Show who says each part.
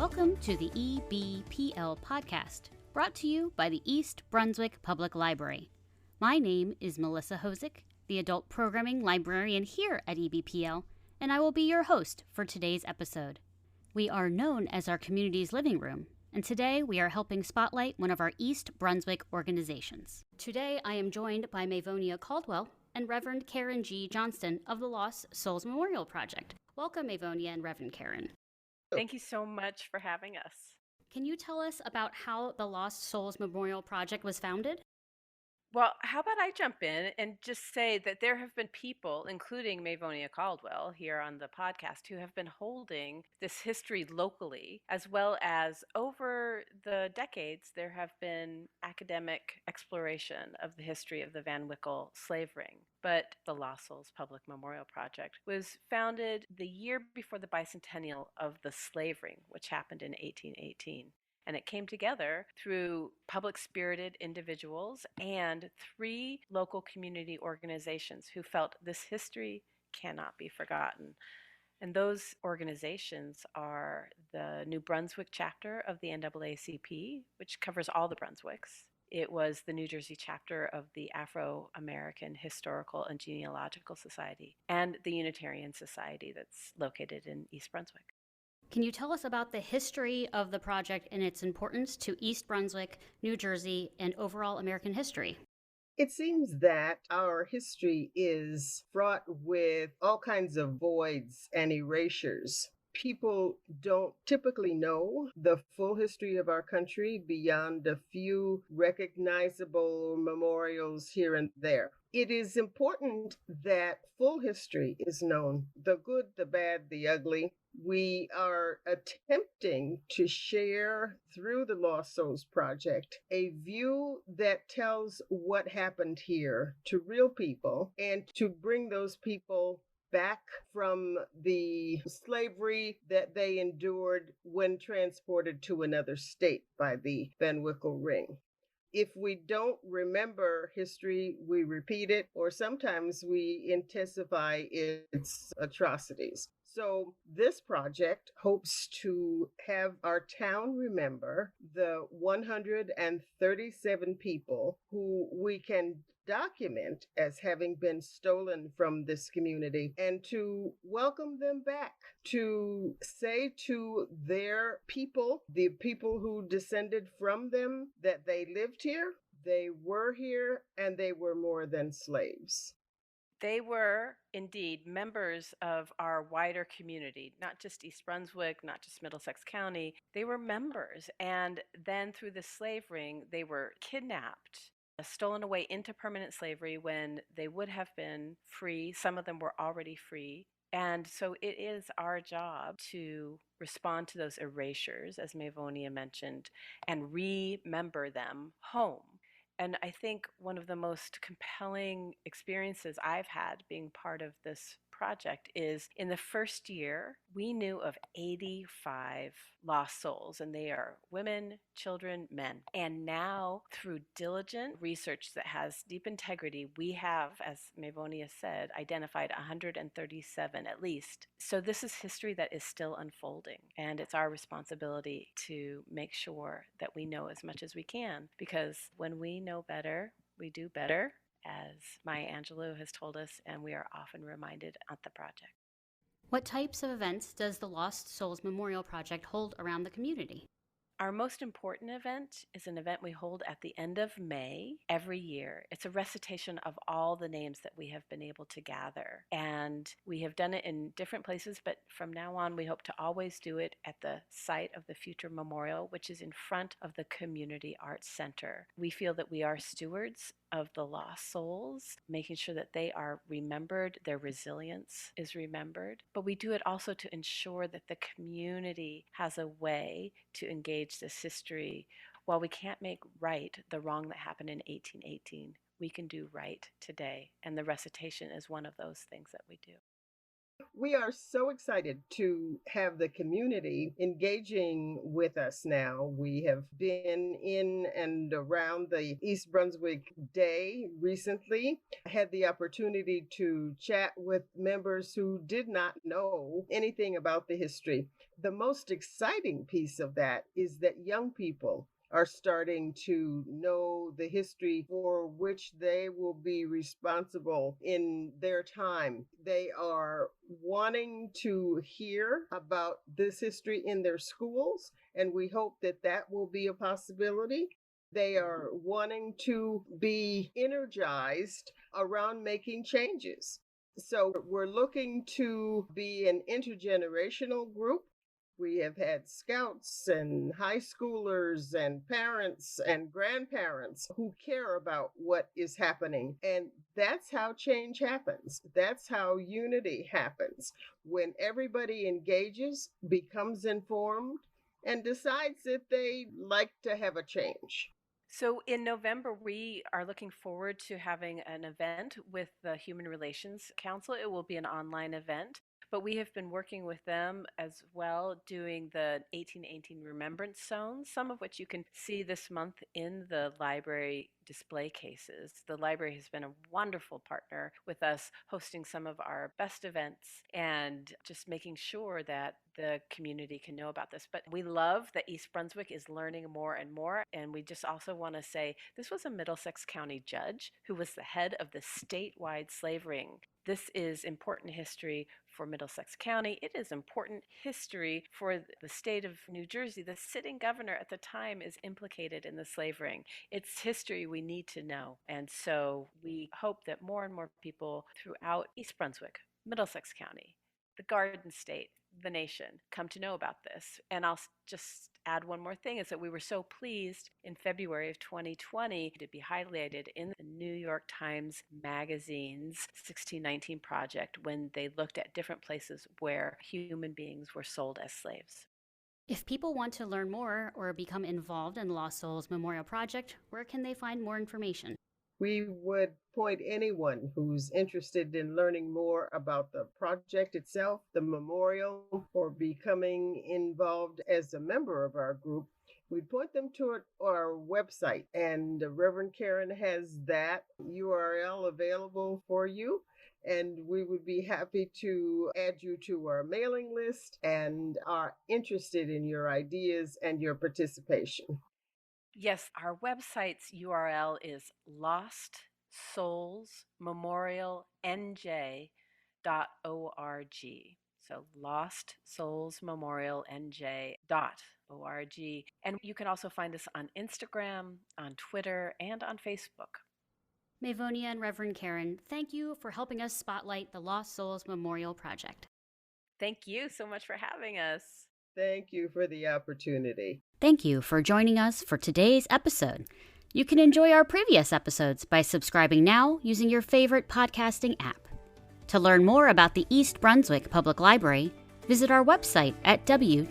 Speaker 1: Welcome to the EBPL podcast, brought to you by the East Brunswick Public Library. My name is Melissa Hozik, the adult programming librarian here at EBPL, and I will be your host for today's episode. We are known as our community's living room, and today we are helping spotlight one of our East Brunswick organizations. Today I am joined by Maevonia Caldwell and Reverend Karen G. Johnston of the Lost Souls Memorial Project. Welcome, Maevonia and Reverend Karen.
Speaker 2: Thank you so much for having us.
Speaker 1: Can you tell us about how the Lost Souls Memorial Project was founded?
Speaker 2: Well, how about I jump in and just say that there have been people, including Maevonia Caldwell here on the podcast, who have been holding this history locally, as well as over the decades, there have been academic exploration of the history of the Van Wickle slave ring. But the Lost Souls Public Memorial Project was founded the year before the bicentennial of the slave ring, which happened in 1818. And it came together through public-spirited individuals and 3 local community organizations who felt this history cannot be forgotten. And those organizations are the New Brunswick chapter of the NAACP, which covers all the Brunswicks. It was the New Jersey chapter of the Afro-American Historical and Genealogical Society, and the Unitarian Society that's located in East Brunswick.
Speaker 1: Can you tell us about the history of the project and its importance to East Brunswick, New Jersey, and overall American history?
Speaker 3: It seems that our history is fraught with all kinds of voids and erasures. People don't typically know the full history of our country beyond a few recognizable memorials here and there. It is important that full history is known, the good, the bad, the ugly. We are attempting to share through the Lost Souls Project a view that tells what happened here to real people and to bring those people back from the slavery that they endured when transported to another state by the Van Wickle ring. If we don't remember history, we repeat it, or sometimes we intensify its atrocities. So this project hopes to have our town remember the 137 people who we can document as having been stolen from this community and to welcome them back, to say to their people, the people who descended from them, that they lived here, they were here, and they were more than slaves.
Speaker 2: They were indeed members of our wider community, not just East Brunswick, not just Middlesex County. They were members. And then through the slave ring, they were kidnapped, stolen away into permanent slavery when they would have been free. Some of them were already free. And so it is our job to respond to those erasures, as Maevonia mentioned, and remember them home. And I think one of the most compelling experiences I've had being part of this project is in the first year, we knew of 85 lost souls, and they are women, children, men. And now, through diligent research that has deep integrity, we have, as Maevonia said, identified 137 at least. So this is history that is still unfolding, and it's our responsibility to make sure that we know as much as we can, because when we know better, we do better, as Maya Angelou has told us, and we are often reminded at the project.
Speaker 1: What types of events does the Lost Souls Memorial Project hold around the community?
Speaker 2: Our most important event is an event we hold at the end of May every year. It's a recitation of all the names that we have been able to gather. And we have done it in different places, but from now on, we hope to always do it at the site of the future memorial, which is in front of the Community Arts Center. We feel that we are stewards of the lost souls, making sure that they are remembered, their resilience is remembered. But we do it also to ensure that the community has a way to engage this history. While we can't make right the wrong that happened in 1818, we can do right today. And the recitation is one of those things that we do.
Speaker 3: We are so excited to have the community engaging with us now. We have been in and around the East Brunswick Day recently. I had the opportunity to chat with members who did not know anything about the history. The most exciting piece of that is that young people are starting to know the history for which they will be responsible in their time. They are wanting to hear about this history in their schools, and we hope that that will be a possibility. They are wanting to be energized around making changes. So we're looking to be an intergenerational group. We have had scouts and high schoolers and parents and grandparents who care about what is happening. And that's how change happens. That's how unity happens. When everybody engages, becomes informed, and decides that they like to have a change.
Speaker 2: So in November, we are looking forward to having an event with the Human Relations Council. It will be an online event, but we have been working with them as well, doing the 1818 Remembrance Zones, some of which you can see this month in the library display cases. The library has been a wonderful partner with us, hosting some of our best events and just making sure that the community can know about this. But we love that East Brunswick is learning more and more. And we just also want to say this was a Middlesex County judge who was the head of the statewide slave ring. This is important history for Middlesex County. It is important history for the state of New Jersey. The sitting governor at the time is implicated in the slave ring. It's history we need to know. And so we hope that more and more people throughout East Brunswick, Middlesex County, the Garden State, the nation come to know about this. And I'll just add one more thing, is that we were so pleased in February of 2020 to be highlighted in the New York Times Magazine's 1619 Project when they looked at different places where human beings were sold as slaves.
Speaker 1: If people want to learn more or become involved in Lost Souls Memorial Project, where can they find more information?
Speaker 3: We would point anyone who's interested in learning more about the project itself, the memorial, or becoming involved as a member of our group. We'd point them to our website, and Reverend Karen has that URL available for you. And we would be happy to add you to our mailing list and are interested in your ideas and your participation.
Speaker 2: Yes, our website's URL is lostsoulsmemorialnj.org. So lostsoulsmemorialnj.org. And you can also find us on Instagram, on Twitter, and on Facebook.
Speaker 1: Maevonia and Reverend Karen, thank you for helping us spotlight the Lost Souls Memorial Project.
Speaker 2: Thank you so much for having us.
Speaker 3: Thank you for the opportunity.
Speaker 1: Thank you for joining us for today's episode. You can enjoy our previous episodes by subscribing now using your favorite podcasting app. To learn more about the East Brunswick Public Library, visit our website at www.ebpl.org.